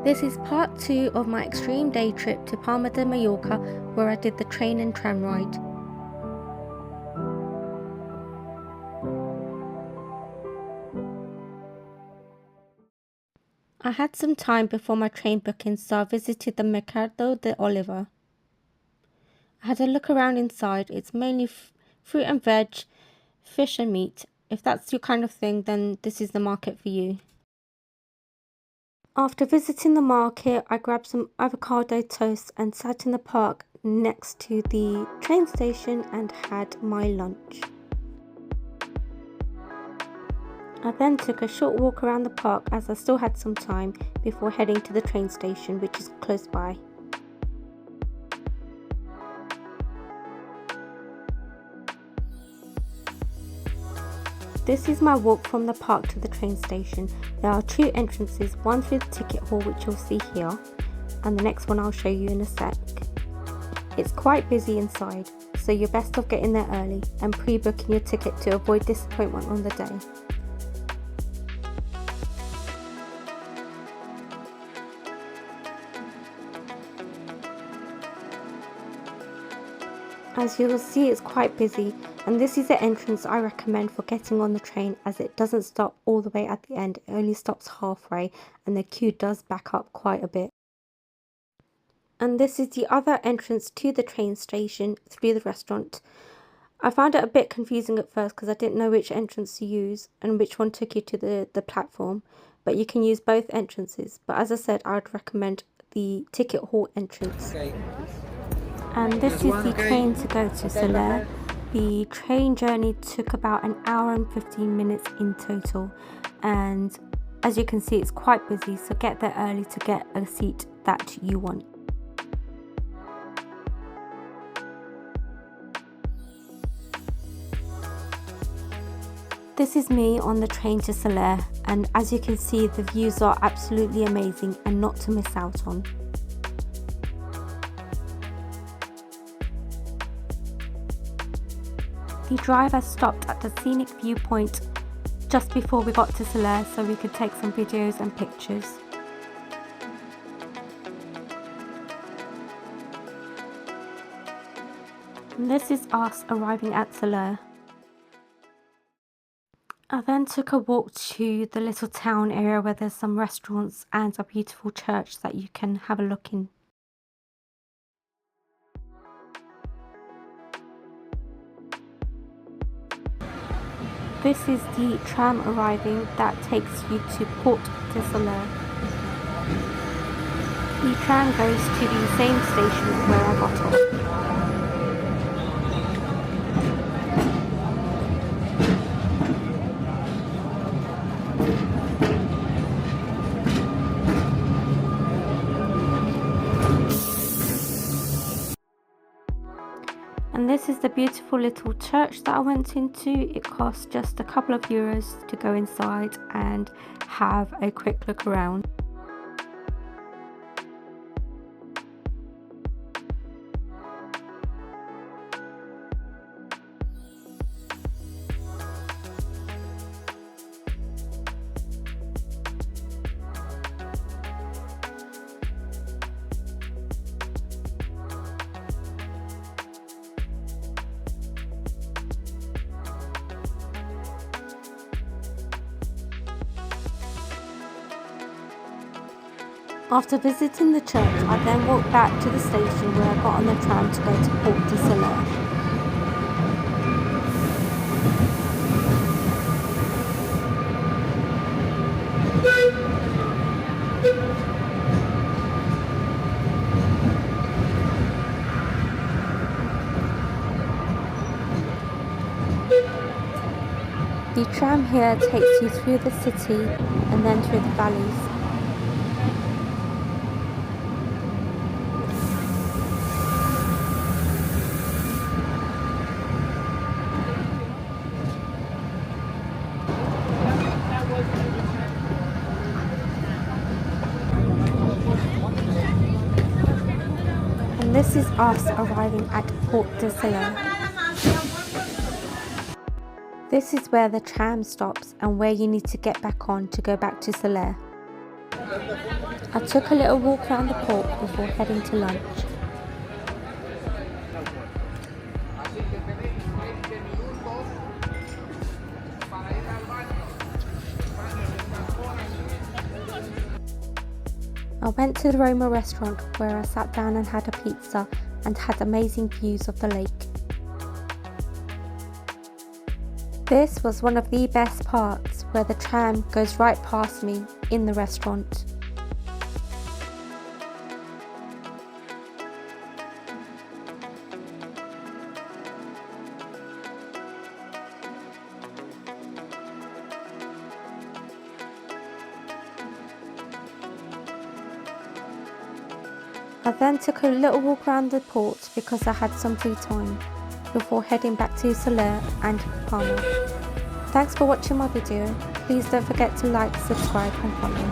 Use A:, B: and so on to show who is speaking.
A: This is part 2 of my extreme day trip to Palma de Mallorca, where I did the train and tram ride. I had some time before my train booking, so I visited the Mercado de Oliva. I had a look around inside. It's mainly fruit and veg, fish and meat. If that's your kind of thing, then this is the market for you. After visiting the market, I grabbed some avocado toast and sat in the park next to the train station and had my lunch. I then took a short walk around the park as I still had some time before heading to the train station, which is close by. This is my walk from the park to the train station. There are two entrances, one through the ticket hall, which you'll see here, and the next one I'll show you in a sec. It's quite busy inside, so you're best off getting there early and pre-booking your ticket to avoid disappointment on the day. As you will see, it's quite busy, and this is the entrance I recommend for getting on the train, as it doesn't stop all the way at the end. It only stops halfway, and the queue does back up quite a bit. And this is the other entrance to the train station through the restaurant. I found it a bit confusing at first because I didn't know which entrance to use and which one took you to the platform, but you can use both entrances. But as I said, I would recommend the ticket hall entrance. Okay. And this is the train to go to Sóller. The train journey took about an hour and 15 minutes in total, and as you can see, it's quite busy, so get there early to get a seat that you want. This is me on the train to Sóller, and as you can see, the views are absolutely amazing and not to miss out on. The driver stopped at the scenic viewpoint just before we got to Sóller so we could take some videos and pictures. And this is us arriving at Sóller. I then took a walk to the little town area where there's some restaurants and a beautiful church that you can have a look in. This is the tram arriving that takes you to Port de Sóller. The tram goes to the same station where I got off. And this is the beautiful little church that I went into. It cost just a couple of euros to go inside and have a quick look around. After visiting the church, I then walked back to the station where I got on the tram to go to Port de Sóller. The tram here takes you through the city and then through the valleys. And this is us arriving at Port de Sóller. This is where the tram stops and where you need to get back on to go back to Sóller. I took a little walk around the port before heading to lunch. I went to the Roma restaurant where I sat down and had a pizza and had amazing views of the lake. This was one of the best parts, where the tram goes right past me in the restaurant. I then took a little walk around the port because I had some free time, before heading back to Sóller and Palma. Thanks for watching my video. Please don't forget to like, subscribe and follow.